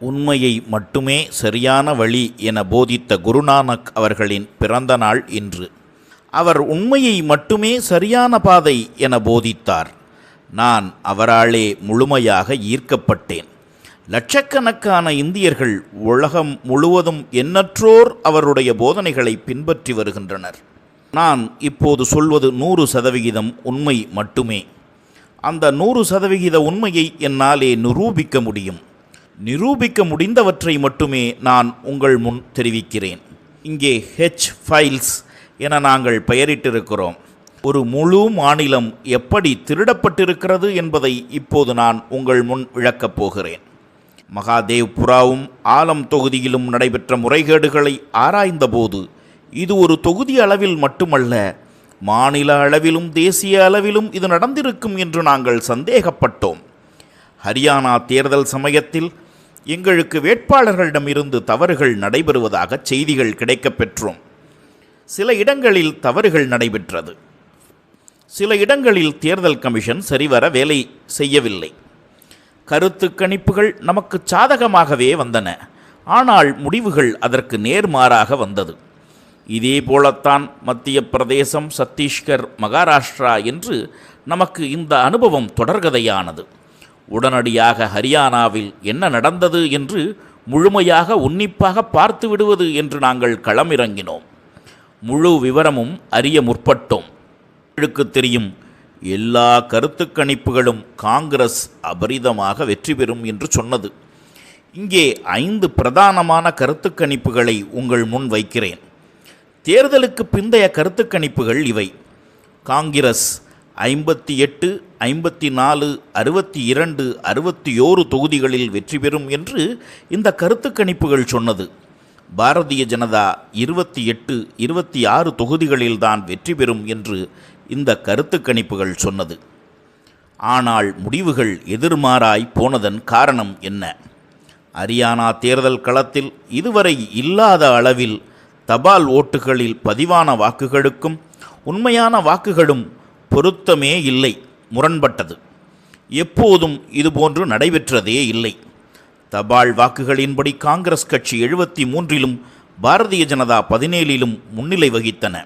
உண்மையை மட்டுமே சரியான வழி என போதித்த குருநானக் அவர்களின் பிறந்த நாள் இன்று. அவர் உண்மையை மட்டுமே சரியான பாதை என போதித்தார். நான் அவராலே முழுமையாக ஈர்க்கப்பட்டேன். லட்சக்கணக்கான இந்தியர்கள் உலகம் முழுவதும் எண்ணற்றோர் அவருடைய போதனைகளை பின்பற்றி வருகின்றனர். நான் இப்போது சொல்வது 100% உண்மை மட்டுமே. அந்த 100% உண்மையை என்னாலே நிரூபிக்க முடியும். நிரூபிக்க முடிந்தவற்றை மட்டுமே நான் உங்கள் முன் தெரிவிக்கிறேன். இங்கே ஹெச் ஃபைல்ஸ் என நாங்கள் பெயரிட்டிருக்கிறோம். ஒரு முழு மாநிலம் எப்படி திருடப்பட்டிருக்கிறது என்பதை இப்போது நான் உங்கள் முன் விளக்கப் போகிறேன். மகாதேவ்புராவும் ஆலம் தொகுதியிலும் நடைபெற்ற முறைகேடுகளை ஆராய்ந்தபோது இது ஒரு தொகுதி அளவில் மட்டுமல்ல, மாநில அளவிலும் தேசிய அளவிலும் இது நடந்திருக்கும் என்று நாங்கள் சந்தேகப்பட்டோம். ஹரியானா தேர்தல் சமயத்தில் எங்களுக்கு வேட்பாளர்களிடமிருந்து தவறுகள் நடைபெறுவதாக செய்திகள் கிடைக்கப் பெற்றோம். சில இடங்களில் தவறுகள் நடைபெற்றது. சில இடங்களில் தேர்தல் கமிஷன் சரிவர வேலை செய்யவில்லை. கருத்து கணிப்புகள் நமக்கு சாதகமாகவே வந்தன, ஆனால் முடிவுகள் அதற்கு நேர்மாறாக வந்தது. இதே போலத்தான் மத்திய பிரதேசம், சத்தீஸ்கர், மகாராஷ்டிரா என்று நமக்கு இந்த அனுபவம் தொடர்கதையானது. உடனடியாக ஹரியானாவில் என்ன நடந்தது என்று முழுமையாக உன்னிப்பாக பார்த்து விடுவது என்று நாங்கள் களமிறங்கினோம். முழு விவரமும் அறிய முற்பட்டோம். உங்களுக்கு தெரியும், எல்லா கருத்து கணிப்புகளும் காங்கிரஸ் அபரிதமாக வெற்றி பெறும் என்று சொன்னது. இங்கே 5 பிரதானமான கருத்து கணிப்புகளை உங்கள் முன் வைக்கிறேன். தேர்தலுக்கு பிந்தைய கருத்து கணிப்புகள் இவை. காங்கிரஸ் 58, 54, 62, 61 தொகுதிகளில் வெற்றி பெறும் என்று இந்த கருத்து கணிப்புகள் சொன்னது. பாரதிய ஜனதா 28, 26 தொகுதிகளில்தான் வெற்றி பெறும் என்று இந்த கருத்து கணிப்புகள் சொன்னது. ஆனால் முடிவுகள் எதிர்மாறாய் போனதன் காரணம் என்ன? ஹரியானா தேர்தல் களத்தில் இதுவரை இல்லாத அளவில் தபால் ஓட்டுகளில் பதிவான வாக்குகளுக்கும் உண்மையான வாக்குகளும் பொருத்தமே இல்லை, முரண்பட்டது. எப்போதும் இதுபோன்று நடைபெற்றதே இல்லை. தபால் வாக்குகளின்படி காங்கிரஸ் கட்சி 73லும் பாரதிய ஜனதா 17லும் முன்னிலை வகித்தன.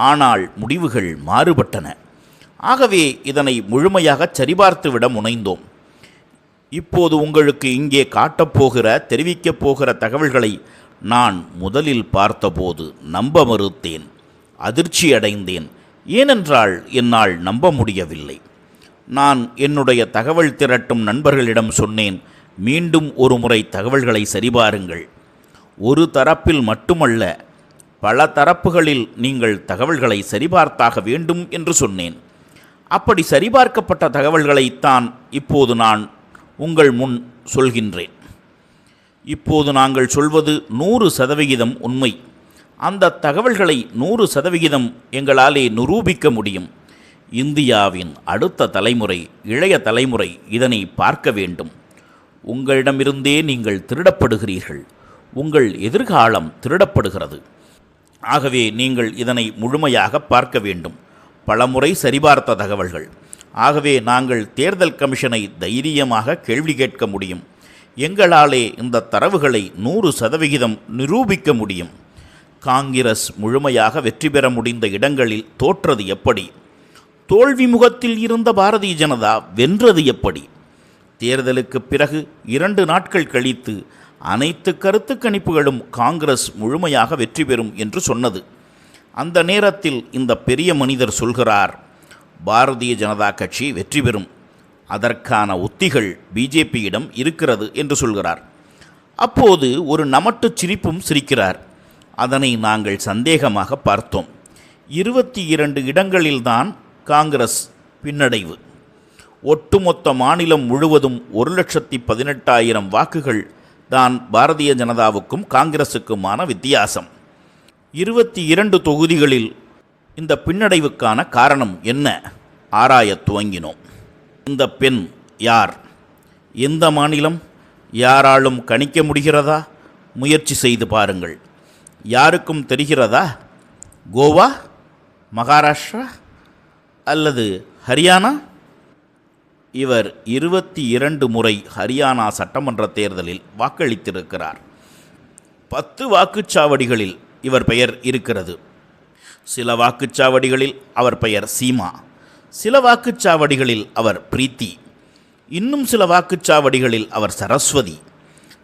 ஆனால் முடிவுகள் மாறுபட்டன. ஆகவே இதனை முழுமையாக சரிபார்த்துவிட முனைந்தோம். இப்போது உங்களுக்கு இங்கே காட்டப்போகிற, தெரிவிக்கப் போகிற தகவல்களை நான் முதலில் பார்த்தபோது நம்ப மறுத்தேன், அதிர்ச்சி அடைந்தேன். ஏனென்றால் என்னால் நம்ப முடியவில்லை. நான் என்னுடைய தகவல் திரட்டும் நண்பர்களிடம் சொன்னேன், மீண்டும் ஒரு முறை தகவல்களை சரிபாருங்கள். ஒரு தரப்பில் மட்டுமல்ல, பல தரப்புகளில் நீங்கள் தகவல்களை சரிபார்த்தாக வேண்டும் என்று சொன்னேன். அப்படி சரிபார்க்கப்பட்ட தகவல்களைத்தான் இப்போது நான் உங்கள் முன் சொல்கின்றேன். இப்போது நாங்கள் சொல்வது 100% உண்மை. அந்த தகவல்களை 100% எங்களாலே நிரூபிக்க முடியும். இந்தியாவின் அடுத்த தலைமுறை, இளைய தலைமுறை இதனை பார்க்க வேண்டும். உங்களிடமிருந்தே நீங்கள் திருடப்படுகிறீர்கள். உங்கள் எதிர்காலம் திருடப்படுகிறது. ஆகவே நீங்கள் இதனை முழுமையாக பார்க்க வேண்டும். பலமுறை சரிபார்த்த தகவல்கள். ஆகவே நாங்கள் தேர்தல் கமிஷனை தைரியமாக கேள்வி கேட்க முடியும். எங்களாலே இந்த தரவுகளை 100% நிரூபிக்க முடியும். காங்கிரஸ் முழுமையாக வெற்றி பெற முடிந்த இடங்களில் தோற்றது எப்படி? தோல்வி முகத்தில் இருந்த பாரதிய ஜனதா வென்றது எப்படி? தேர்தலுக்கு பிறகு 2 நாட்கள் கழித்து அனைத்து கருத்து கணிப்புகளும் காங்கிரஸ் முழுமையாக வெற்றி பெறும் என்று சொன்னது. அந்த நேரத்தில் இந்த பெரிய மனிதர் சொல்கிறார், பாரதிய ஜனதா கட்சி வெற்றி பெறும், அதற்கான உத்திகள் பிஜேபியிடம் இருக்கிறது என்று சொல்கிறார். அப்போது ஒரு நமட்டு சிரிப்பும் சிரிக்கிறார். அதனை நாங்கள் சந்தேகமாக பார்த்தோம். 22 இடங்களில்தான் காங்கிரஸ் பின்னடைவு. ஒட்டுமொத்த மாநிலம் முழுவதும் 1,18,000 வாக்குகள் தான் பாரதிய ஜனதாவுக்கும் காங்கிரஸுக்குமான வித்தியாசம். 22 தொகுதிகளில் இந்த பின்னடைவுக்கான காரணம் என்ன ஆராயத் துவங்கினோம். இந்த பெண் யார்? எந்த மாநிலம்? யாராலும் கணிக்க முடிகிறதா? முயற்சி செய்து பாருங்கள். யாருக்கும் தெரிகிறதா? கோவா, மகாராஷ்டிரா அல்லது ஹரியானா? இவர் 22 முறை ஹரியானா சட்டமன்ற தேர்தலில் வாக்களித்திருக்கிறார். 10 வாக்குச்சாவடிகளில் இவர் பெயர் இருக்கிறது. சில வாக்குச்சாவடிகளில் அவர் பெயர் சீமா, சில வாக்குச்சாவடிகளில் அவர் பிரீத்தி, இன்னும் சில வாக்குச்சாவடிகளில் அவர் சரஸ்வதி,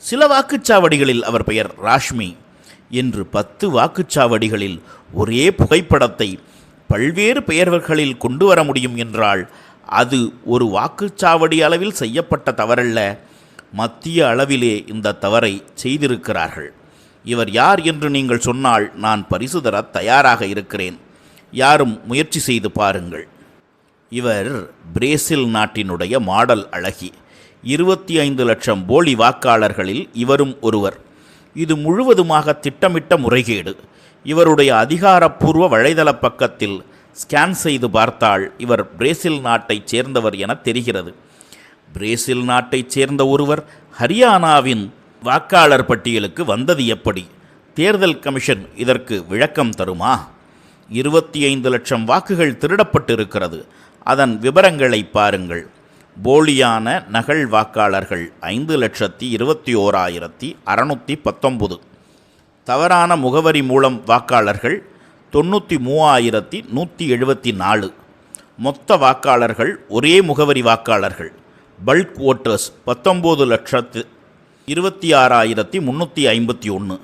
சில வாக்குச்சாவடிகளில் அவர் பெயர் ராஷ்மி என்று 10 வாக்குச்சாவடிகளில் ஒரே புகைப்படத்தை பல்வேறு பெயர்களில் கொண்டு வர முடியும் என்றால் அது ஒரு வாக்குச்சாவடி அளவில் செய்யப்பட்ட தவறல்ல, மத்திய அளவிலே இந்த தவறை செய்திருக்கிறார்கள். இவர் யார் என்று நீங்கள் சொன்னால் நான் பரிசு தர தயாராக இருக்கிறேன். யாரும் முயற்சி செய்து பாருங்கள். இவர் பிரேசில் நாட்டினுடைய மாடல் அழகி. 25 லட்சம் போலி வாக்காளர்களில் இவரும் ஒருவர். இது முழுவதுமாக திட்டமிட்ட முறைகேடு. இவருடைய அதிகாரப்பூர்வ வலைதள பக்கத்தில் ஸ்கேன் செய்து பார்த்தால் இவர் பிரேசில் நாட்டைச் சேர்ந்தவர் என தெரிகிறது. பிரேசில் நாட்டைச் சேர்ந்த ஒருவர் ஹரியானாவின் வாக்காளர் பட்டியலுக்கு வந்தது எப்படி? தேர்தல் கமிஷன் இதற்கு விளக்கம் தருமா? 25 லட்சம் வாக்குகள் திருடப்பட்டிருக்கிறது. அதன் விவரங்களை பாருங்கள். போலியான நகல் வாக்காளர்கள் 5,21,619. தவறான முகவரி மூலம் வாக்காளர்கள் 93,174. மொத்த வாக்காளர்கள் ஒரே முகவரி வாக்காளர்கள் பல்க் ஓட்டர்ஸ் 19,26,351.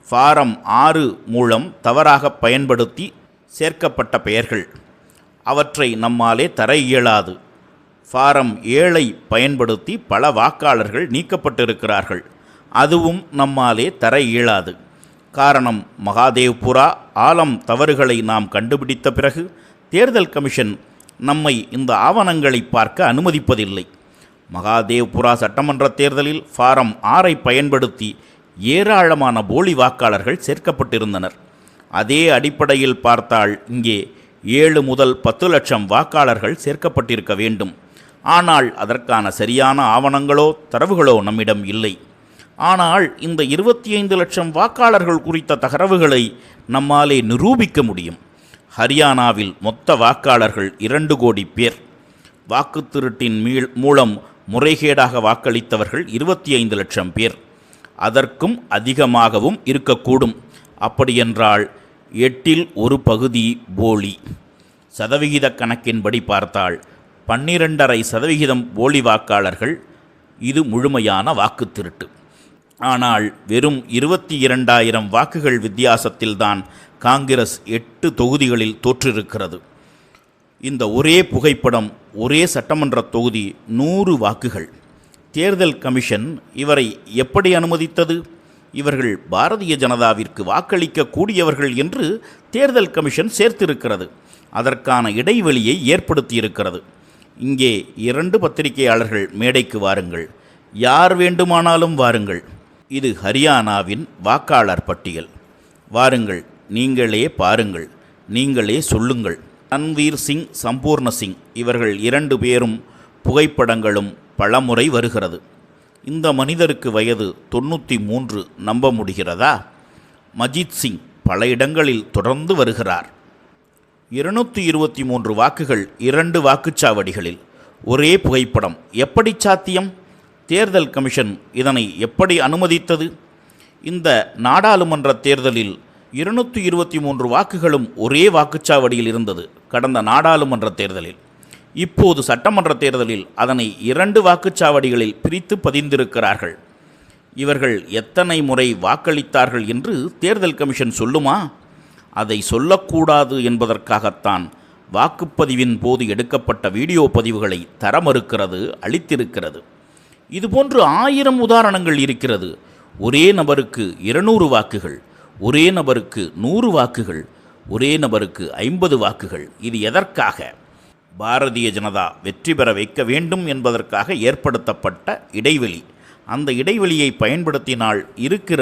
ஃபாரம் 6 மூலம் தவறாக பயன்படுத்தி சேர்க்கப்பட்ட பெயர்கள், அவற்றை நம்மாலே தர இயலாது. ஃபாரம் 7ஐ பயன்படுத்தி பல வாக்காளர்கள் நீக்கப்பட்டிருக்கிறார்கள். அதுவும் நம்மாலே தர இயலாது. காரணம், மகாதேவ்புரா ஆலம் தவறுகளை நாம் கண்டுபிடித்த பிறகு தேர்தல் கமிஷன் நம்மை இந்த ஆவணங்களை பார்க்க அனுமதிப்பதில்லை. மகாதேவ்புரா சட்டமன்ற தேர்தலில் ஃபாரம் 6ஐ பயன்படுத்தி ஏராளமான போலி வாக்காளர்கள் சேர்க்கப்பட்டிருந்தனர். அதே அடிப்படையில் பார்த்தால் இங்கே 7 முதல் 10 லட்சம் வாக்காளர்கள் சேர்க்கப்பட்டிருக்க வேண்டும். ஆனால் அதற்கான சரியான ஆவணங்களோ தரவுகளோ நம்மிடம் இல்லை. ஆனால் இந்த 25 லட்சம் வாக்காளர்கள் குறித்த தகவல்களை நம்மாலே நிரூபிக்க முடியும். ஹரியானாவில் மொத்த வாக்காளர்கள் 2 கோடி பேர். வாக்குத்திருட்டின் மூலம் முறைகேடாக வாக்களித்தவர்கள் 25 லட்சம் பேர். அதற்கும் அதிகமாகவும் இருக்கக்கூடும். அப்படியென்றால் 8இல் ஒரு பகுதி போலி. சதவிகித கணக்கின்படி பார்த்தால் 12.5% போலி வாக்காளர்கள். இது முழுமையான வாக்குத்திருட்டு. ஆனால் வெறும் 22,000 வாக்குகள் வித்தியாசத்தில்தான் காங்கிரஸ் 8 தொகுதிகளில் தோற்றிருக்கிறது. இந்த ஒரே புகைப்படம், ஒரே சட்டமன்ற தொகுதி, 100 வாக்குகள். தேர்தல் கமிஷன் இவரை எப்படி அனுமதித்தது? இவர்கள் பாரதிய ஜனதாவிற்கு வாக்களிக்க கூடியவர்கள் என்று தேர்தல் கமிஷன் சேர்த்திருக்கிறது. அதற்கான இடைவெளியை ஏற்படுத்தியிருக்கிறது. இங்கே 2 பத்திரிகையாளர்கள் மேடைக்கு வாருங்கள். யார் வேண்டுமானாலும் வாருங்கள். இது ஹரியானாவின் வாக்காளர் பட்டியல். வாருங்கள், நீங்களே பாருங்கள், நீங்களே சொல்லுங்கள். ரன்வீர் சிங், சம்பூர்ண சிங் இவர்கள் 2 பேரும் புகைப்படங்களும் பலமுறை வருகிறது. இந்த மனிதருக்கு வயது 93. நம்ப முடிகிறதா? மஜித் சிங் பல இடங்களில் தொடர்ந்து வருகிறார். 223 வாக்குகள் 2 வாக்குச்சாவடிகளில். ஒரே புகைப்படம். எப்படி சாத்தியம்? தேர்தல் கமிஷன் இதனை எப்படி அனுமதித்தது? இந்த நாடாளுமன்ற தேர்தலில் 223 வாக்குகளும் ஒரே வாக்குச்சாவடியில் இருந்தது கடந்த நாடாளுமன்ற தேர்தலில். இப்போது சட்டமன்ற தேர்தலில் அதனை 2 வாக்குச்சாவடிகளில் பிரித்து பதிந்திருக்கிறார்கள். இவர்கள் எத்தனை முறை வாக்களித்தார்கள் என்று தேர்தல் கமிஷன் சொல்லுமா? அதை சொல்லக்கூடாது என்பதற்காகத்தான் வாக்குப்பதிவின் போது எடுக்கப்பட்ட வீடியோ பதிவுகளை தர மறுக்கிறது, அளித்திருக்கிறது. இதுபோன்று 1000 உதாரணங்கள் இருக்கிறது. ஒரே நபருக்கு 200 வாக்குகள், ஒரே நபருக்கு 100 வாக்குகள், ஒரே நபருக்கு 50 வாக்குகள். இது எதற்காக? பாரதிய ஜனதா வெற்றி பெற வைக்க வேண்டும் என்பதற்காக ஏற்படுத்தப்பட்ட இடைவெளி. அந்த இடைவெளியை பயன்படுத்தினால் இருக்கிற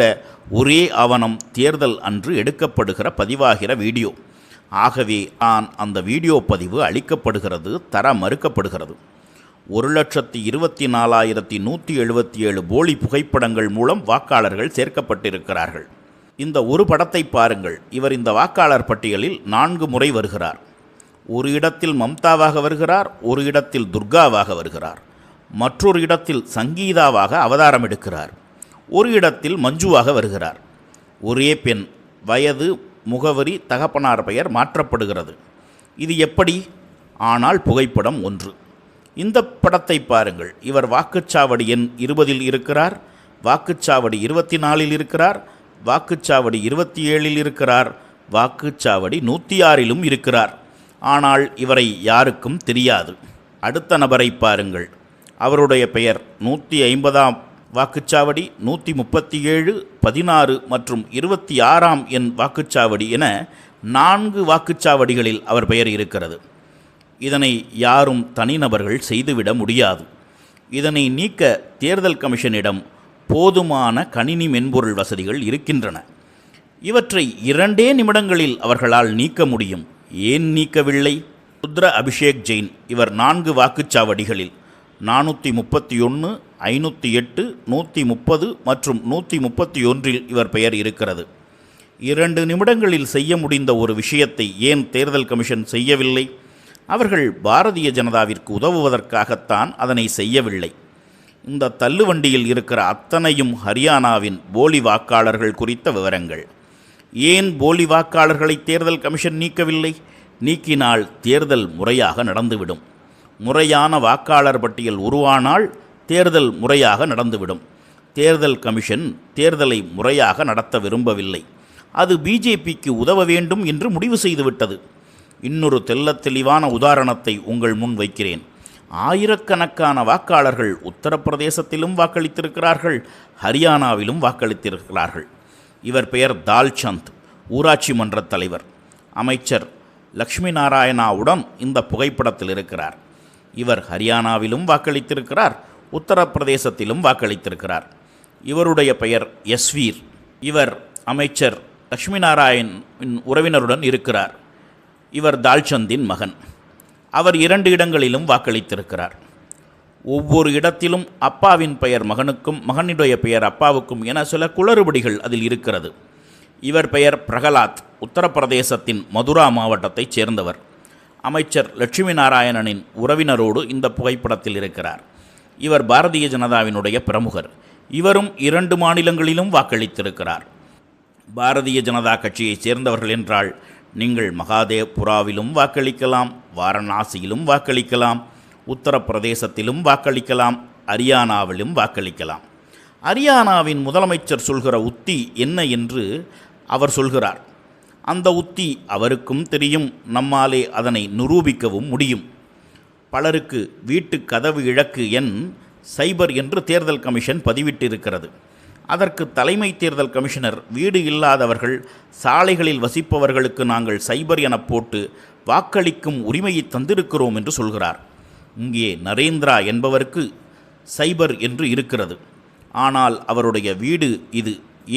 ஒரே ஆவணம் தேர்தல் அன்று எடுக்கப்படுகிற பதிவாகிற வீடியோ. ஆகவே அந்த வீடியோ பதிவு அளிக்கப்படுகிறது, தர மறுக்கப்படுகிறது. 1,24,177 போலி புகைப்படங்கள் மூலம் வாக்காளர்கள் சேர்க்கப்பட்டிருக்கிறார்கள். இந்த ஒரு படத்தை பாருங்கள். இவர் இந்த வாக்காளர் பட்டியலில் 4 முறை வருகிறார். ஒரு இடத்தில் மம்தாவாக வருகிறார், ஒரு இடத்தில் துர்காவாக வருகிறார், மற்றொரு இடத்தில் சங்கீதாவாக அவதாரம் எடுக்கிறார், ஒரு இடத்தில் மஞ்சுவாக வருகிறார். ஒரே பெண், வயது, முகவரி, தகப்பனார் பெயர் மாற்றப்படுகிறது. இது எப்படி? ஆனால் புகைப்படம் ஒன்று. இந்த படத்தை பாருங்கள். இவர் வாக்குச்சாவடி எண் 20 இருக்கிறார், வாக்குச்சாவடி 24 இருக்கிறார், வாக்குச்சாவடி 27 இருக்கிறார், வாக்குச்சாவடி 106 இருக்கிறார். ஆனால் இவரை யாருக்கும் தெரியாது. அடுத்த நபரை பாருங்கள். அவருடைய பெயர் 150ஆம் வாக்குச்சாவடி, 137, 16 மற்றும் 26ஆம் எண் வாக்குச்சாவடி என 4 வாக்குச்சாவடிகளில் அவர் பெயர் இருக்கிறது. இதனை யாரும் தனிநபர்கள் செய்துவிட முடியாது. இதனை நீக்க தேர்தல் கமிஷனிடம் போதுமான கணினி மென்பொருள் வசதிகள் இருக்கின்றன. இவற்றை 2 நிமிடங்களில் அவர்களால் நீக்க முடியும். ஏன் நீக்கவில்லை? ருத்ர அபிஷேக் ஜெயின், இவர் 4 வாக்குச்சாவடிகளில் 431, 508, 130 மற்றும் 131இல் இவர் பெயர் இருக்கிறது. 2 நிமிடங்களில் செய்ய முடிந்த ஒரு விஷயத்தை ஏன் தேர்தல் கமிஷன் செய்யவில்லை? அவர்கள் பாரதிய ஜனதாவிற்கு உதவுவதற்காகத்தான் அதனை செய்யவில்லை. இந்த தள்ளுவண்டியில் இருக்கிற அத்தனையும் ஹரியானாவின் போலி வாக்காளர்கள் குறித்த விவரங்கள். ஏன் போலி வாக்காளர்களை தேர்தல் கமிஷன் நீக்கவில்லை? நீக்கினால் தேர்தல் முறையாக நடந்துவிடும். முறையான வாக்காளர் பட்டியல் உருவானால் தேர்தல் முறையாக நடந்துவிடும். தேர்தல் கமிஷன் தேர்தலை முறையாக நடத்த விரும்பவில்லை. அது பிஜேபிக்கு உதவ வேண்டும் என்று முடிவு செய்துவிட்டது. இன்னொரு தெள்ளத் தெளிவான உதாரணத்தை உங்கள் முன் வைக்கிறேன். ஆயிரக்கணக்கான வாக்காளர்கள் உத்தரப்பிரதேசத்திலும் வாக்களித்திருக்கிறார்கள், ஹரியானாவிலும் வாக்களித்திருக்கிறார்கள். இவர் பெயர் தால்சந்த், ஊராட்சி மன்ற தலைவர். அமைச்சர் லக்ஷ்மி நாராயணாவுடன் இந்த புகைப்படத்தில் இருக்கிறார். இவர் ஹரியானாவிலும் வாக்களித்திருக்கிறார், உத்தரப்பிரதேசத்திலும் வாக்களித்திருக்கிறார். இவருடைய பெயர் யஸ்வீர். இவர் அமைச்சர் லக்ஷ்மி நாராயணின் உறவினருடன் இருக்கிறார். இவர் தால்சந்தின் மகன். அவர் 2 இடங்களிலும் வாக்களித்திருக்கிறார். ஒவ்வொரு இடத்திலும் அப்பாவின் பெயர் மகனுக்கும் மகனுடைய பெயர் அப்பாவுக்கும் என சில குளறுபடிகள் அதில் இருக்கிறது. இவர் பெயர் பிரகலாத், உத்தரப்பிரதேசத்தின் மதுரா மாவட்டத்தைச் சேர்ந்தவர். அமைச்சர் லட்சுமி நாராயணனின் உறவினரோடு இந்த புகைப்படத்தில் இருக்கிறார். இவர் பாரதிய ஜனதாவினுடைய பிரமுகர். இவரும் 2 மாநிலங்களிலும் வாக்களித்திருக்கிறார். பாரதிய ஜனதா கட்சியைச் சேர்ந்தவர்கள் என்றால் நீங்கள் மகாதேவ்புராவிலும் வாக்களிக்கலாம், வாரணாசியிலும் வாக்களிக்கலாம், உத்தரப்பிரதேசத்திலும் வாக்களிக்கலாம், ஹரியானாவிலும் வாக்களிக்கலாம். ஹரியானாவின் முதலமைச்சர் சொல்கிற உத்தி என்ன என்று அவர் சொல்கிறார். அந்த உத்தி அவருக்கும் தெரியும், நம்மாலே அதனை நிரூபிக்கவும் முடியும். பலருக்கு வீட்டு கதவு இலக்கு எண் சைபர் என்று தேர்தல் கமிஷன் பதிவிட்டிருக்கிறது. அதற்கு தலைமை தேர்தல் கமிஷனர் வீடு இல்லாதவர்கள், சாலைகளில் வசிப்பவர்களுக்கு நாங்கள் சைபர் என போட்டு வாக்களிக்கும் உரிமையை தந்திருக்கிறோம் என்று சொல்கிறார். இங்கே நரேந்திரா என்பவருக்கு சைபர் என்று இருக்கிறது. ஆனால் அவருடைய வீடு இது.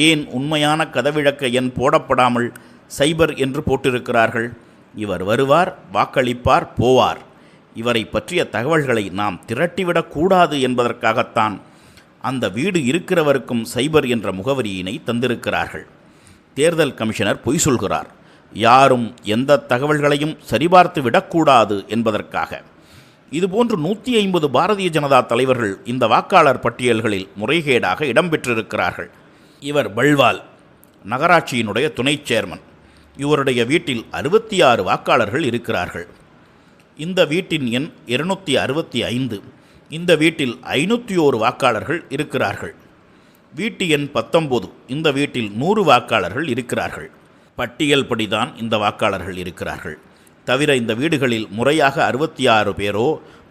ஏன் உண்மையான கதவிழக்க எண் போடப்படாமல் சைபர் என்று போட்டிருக்கிறார்கள்? இவர் வருவார், வாக்களிப்பார், போவார். இவரை பற்றிய தகவல்களை நாம் திரட்டிவிடக்கூடாது என்பதற்காகத்தான் அந்த வீடு இருக்கிறவருக்கும் சைபர் என்ற முகவரியினை தந்திருக்கிறார்கள். தேர்தல் கமிஷனர் பொய் சொல்கிறார். யாரும் எந்த தகவல்களையும் சரிபார்த்து விடக்கூடாது என்பதற்காக. இதுபோன்று 150 பாரதிய ஜனதா தலைவர்கள் இந்த வாக்காளர் பட்டியல்களில் முறைகேடாக இடம்பெற்றிருக்கிறார்கள். இவர் பல்வால் நகராட்சியினுடைய துணை சேர்மன். இவருடைய வீட்டில் 66 வாக்காளர்கள் இருக்கிறார்கள். இந்த வீட்டின் எண் 265. இந்த வீட்டில் 501 வாக்காளர்கள் இருக்கிறார்கள். வீட்டு எண் 19. இந்த வீட்டில் 100 வாக்காளர்கள் இருக்கிறார்கள். பட்டியல் படிதான் இந்த வாக்காளர்கள் இருக்கிறார்கள். தவிர இந்த வீடுகளில் முறையாக 66 பேரோ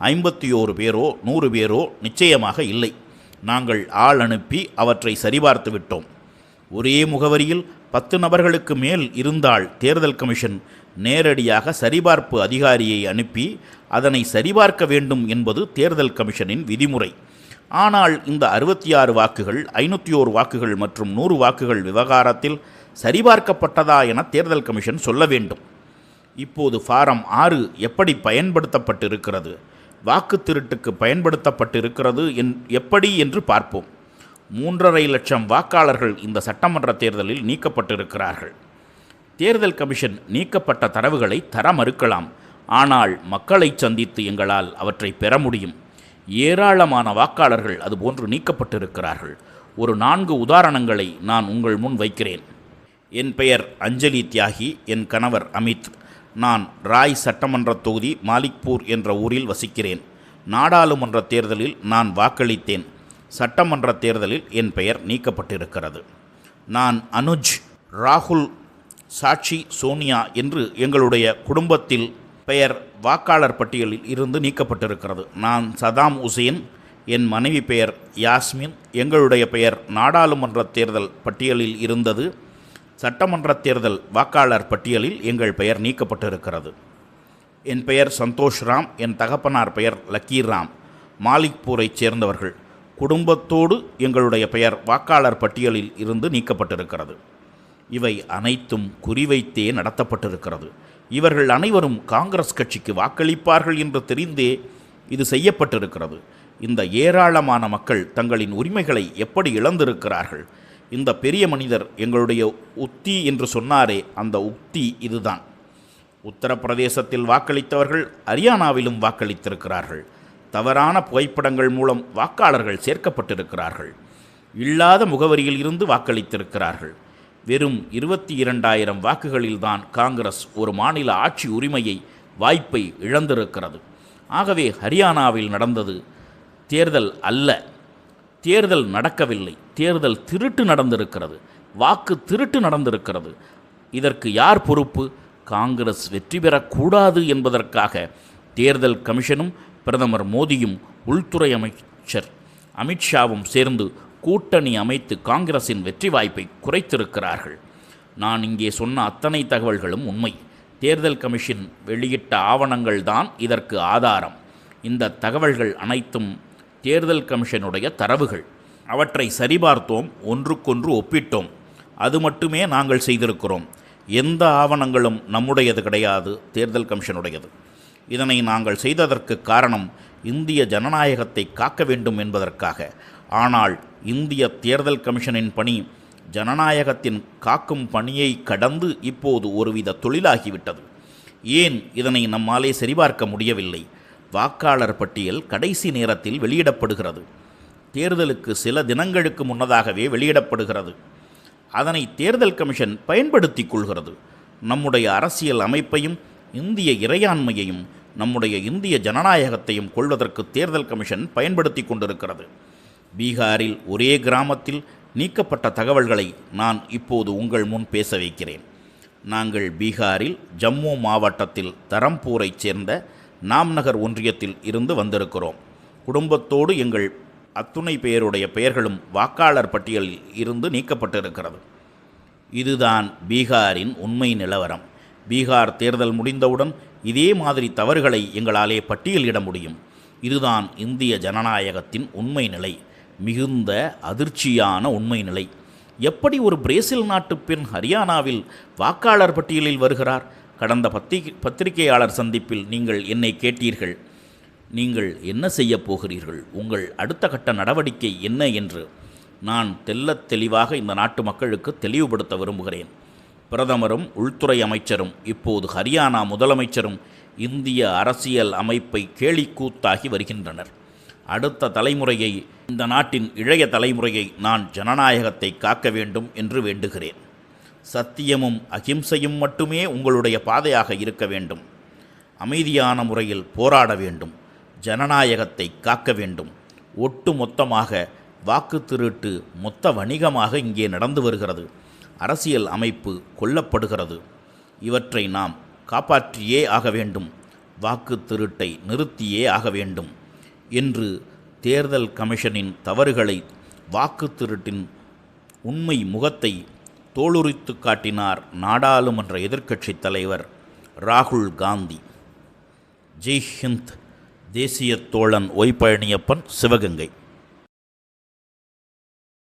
51 பேரோ 100 பேரோ நிச்சயமாக இல்லை. நாங்கள் ஆள் அனுப்பி அவற்றை சரிபார்த்து விட்டோம். ஒரே முகவரியில் 10 நபர்களுக்கு மேல் இருந்தால் தேர்தல் கமிஷன் நேரடியாக சரிபார்ப்பு அதிகாரியை அனுப்பி அதனை சரிபார்க்க வேண்டும் என்பது தேர்தல் கமிஷனின் விதிமுறை. ஆனால் இந்த 66 வாக்குகள், 501 வாக்குகள் மற்றும் 100 வாக்குகள் விவகாரத்தில் சரிபார்க்கப்பட்டதா என தேர்தல் கமிஷன் சொல்ல வேண்டும். இப்போது ஃபாரம் 6 எப்படி பயன்படுத்தப்பட்டிருக்கிறது, வாக்கு திருட்டுக்கு பயன்படுத்தப்பட்டிருக்கிறது எப்படி என்று பார்ப்போம். 3.5 லட்சம் வாக்காளர்கள் இந்த சட்டமன்ற தேர்தலில் நீக்கப்பட்டிருக்கிறார்கள். தேர்தல் கமிஷன் நீக்கப்பட்ட தரவுகளை தர மறுக்கலாம். ஆனால் மக்களை சந்தித்து எங்களால் அவற்றை பெற முடியும். ஏராளமான வாக்காளர்கள் அதுபோன்று நீக்கப்பட்டிருக்கிறார்கள். ஒரு 4 உதாரணங்களை நான் உங்கள் முன் வைக்கிறேன். என் பெயர் அஞ்சலி தியாகி. என் கணவர் அமித். நான் ராய் சட்டமன்ற தொகுதி மாலிக்பூர் என்ற ஊரில் வசிக்கிறேன். நாடாளுமன்ற தேர்தலில் நான் வாக்களித்தேன். சட்டமன்ற தேர்தலில் என் பெயர் நீக்கப்பட்டிருக்கிறது. நான் அனுஜ், ராகுல், சாட்சி, சோனியா என்று எங்களுடைய குடும்பத்தில் பெயர் வாக்காளர் பட்டியலில் இருந்து நீக்கப்பட்டிருக்கிறது. நான் சதாம் உசேன், என் மனைவி பெயர் யாஸ்மின். எங்களுடைய பெயர் நாடாளுமன்ற தேர்தல் பட்டியலில் இருந்தது. சட்டமன்ற தேர்தல் வாக்காளர் பட்டியலில் எங்கள் பெயர் நீக்கப்பட்டிருக்கிறது. என் பெயர் சந்தோஷ் ராம். என் தகப்பனார் பெயர் லக்கீர் ராம். மாலிக்பூரைச் சேர்ந்தவர்கள். குடும்பத்தோடு எங்களுடைய பெயர் வாக்காளர் பட்டியலில் இருந்து நீக்கப்பட்டிருக்கிறது. இவை அனைத்தும் குறிவைத்தே நடத்தப்பட்டிருக்கிறது. இவர்கள் அனைவரும் காங்கிரஸ் கட்சிக்கு வாக்களிப்பார்கள் என்று தெரிந்தே இது செய்யப்பட்டிருக்கிறது. இந்த ஏராளமான மக்கள் தங்களின் உரிமைகளை எப்படி இழந்திருக்கிறார்கள்? இந்த பெரிய மனிதர் எங்களுடைய உத்தி என்று சொன்னாரே, அந்த உத்தி இதுதான். உத்தரப்பிரதேசத்தில் வாக்களித்தவர்கள் ஹரியானாவிலும் வாக்களித்திருக்கிறார்கள். தவறான புகைப்படங்கள் மூலம் வாக்காளர்கள் சேர்க்கப்பட்டிருக்கிறார்கள். இல்லாத முகவரியில் இருந்து வாக்களித்திருக்கிறார்கள். வெறும் 22,000 வாக்குகளில்தான் காங்கிரஸ் ஒரு மாநில ஆட்சி உரிமையை, வாய்ப்பை இழந்திருக்கிறது. ஆகவே ஹரியானாவில் நடந்தது தேர்தல் அல்ல. தேர்தல் நடக்கவில்லை. தேர்தல் திருட்டு நடந்திருக்கிறது. வாக்கு திருட்டு நடந்திருக்கிறது. இதற்கு யார் பொறுப்பு? காங்கிரஸ் வெற்றி பெறக்கூடாது என்பதற்காக தேர்தல் கமிஷனும் பிரதமர் மோடியும் உள்துறை அமைச்சர் அமித்ஷாவும் சேர்ந்து கூட்டணி அமைத்து காங்கிரஸின் வெற்றி வாய்ப்பை குறைத்திருக்கிறார்கள். நான் இங்கே சொன்ன அத்தனை தகவல்களும் உண்மை. தேர்தல் கமிஷன் வெளியிட்ட ஆவணங்கள் தான் இதற்கு ஆதாரம். இந்த தகவல்கள் அனைத்தும் தேர்தல் கமிஷனுடைய தரவுகள். அவற்றை சரிபார்த்தோம், ஒன்றுக்கொன்று ஒப்பிட்டோம். அது மட்டுமே நாங்கள் செய்திருக்கிறோம். எந்த ஆவணங்களும் நம்முடையது கிடையாது, தேர்தல் கமிஷனுடையது. இதனை நாங்கள் செய்ததற்கு காரணம் இந்திய ஜனநாயகத்தை காக்க வேண்டும் என்பதற்காக. ஆனால் இந்திய தேர்தல் கமிஷனின் பணி ஜனநாயகத்தின் காக்கும் பணியை கடந்து இப்போது ஒருவித தொழிலாகிவிட்டது. ஏன் இதனை நம்மாலே சரிபார்க்க முடியவில்லை? வாக்காளர் பட்டியல் கடைசி நேரத்தில் வெளியிடப்படுகிறது. தேர்தலுக்கு சில தினங்களுக்கு முன்னதாகவே வெளியிடப்படுகிறது. அதனை தேர்தல் கமிஷன் பயன்படுத்தி கொள்கிறது. நம்முடைய அரசியல் அமைப்பையும் இந்திய இறையாண்மையையும் நம்முடைய இந்திய ஜனநாயகத்தையும் கொள்வதற்கு தேர்தல் கமிஷன் பயன்படுத்தி கொண்டிருக்கிறது. பீகாரில் ஒரே கிராமத்தில் நீக்கப்பட்ட தகவல்களை நான் இப்போது உங்கள் முன் பேச வைக்கிறேன். நாங்கள் பீகாரில் ஜம்மு மாவட்டத்தில் தரம்பூரைச் சேர்ந்த நாம்நகர் ஒன்றியத்தில் இருந்து வந்திருக்கிறோம். குடும்பத்தோடு எங்கள் அத்துணை பேருடைய பெயர்களும் வாக்காளர் பட்டியலில் இருந்து நீக்கப்பட்டிருக்கிறது. இதுதான் பீகாரின் உண்மை நிலவரம். பீகார் தேர்தல் முடிந்தவுடன் இதே மாதிரி தவறுகளை எங்களாலே பட்டியலிட முடியும். இதுதான் இந்திய ஜனநாயகத்தின் உண்மை நிலை. மிகுந்த அதிர்ச்சியான உண்மை நிலை. எப்படி ஒரு பிரேசில் நாட்டு பெண் ஹரியானாவில் வாக்காளர் பட்டியலில் வருகிறார்? கடந்த பத்திரிகையாளர் சந்திப்பில் நீங்கள் என்னை கேட்டீர்கள், நீங்கள் என்ன செய்யப் போகிறீர்கள், உங்கள் அடுத்த கட்ட நடவடிக்கை என்ன என்று. நான் தெள்ளத் தெளிவாக இந்த நாட்டு மக்களுக்கு தெளிவுபடுத்த விரும்புகிறேன். பிரதமரும் உள்துறை அமைச்சரும் இப்போது ஹரியானா முதலமைச்சரும் இந்திய அரசியல் அமைப்பை கேலிக்கூத்தாகி வருகின்றனர். அடுத்த தலைமுறையை, இந்த நாட்டின் இளைய தலைமுறையை நான் ஜனநாயகத்தை காக்க வேண்டும் என்று வேண்டுகிறேன். சத்தியமும் அகிம்சையும் மட்டுமே உங்களுடைய பாதையாக இருக்க வேண்டும். அமைதியான முறையில் போராட வேண்டும். ஜனநாயகத்தை காக்க வேண்டும். ஒட்டு மொத்தமாக வாக்கு திருட்டு மொத்த வணிகமாக இங்கே நடந்து வருகிறது. அரசியல் அமைப்பு கொல்லப்படுகிறது. இவற்றை நாம் காப்பாற்றியே ஆக வேண்டும். வாக்கு திருட்டை நிறுத்தியே ஆக வேண்டும் என்று தேர்தல் கமிஷனின் தவறுகளை, வாக்கு திருட்டின் உண்மை முகத்தை தோலுரித்து காட்டினார் நாடாளுமன்ற எதிர்க்கட்சித் தலைவர் ராகுல் காந்தி. ஜெய் ஹிந்த். தேசிய தோழன் ஒய் பழனியப்பன், சிவகங்கை.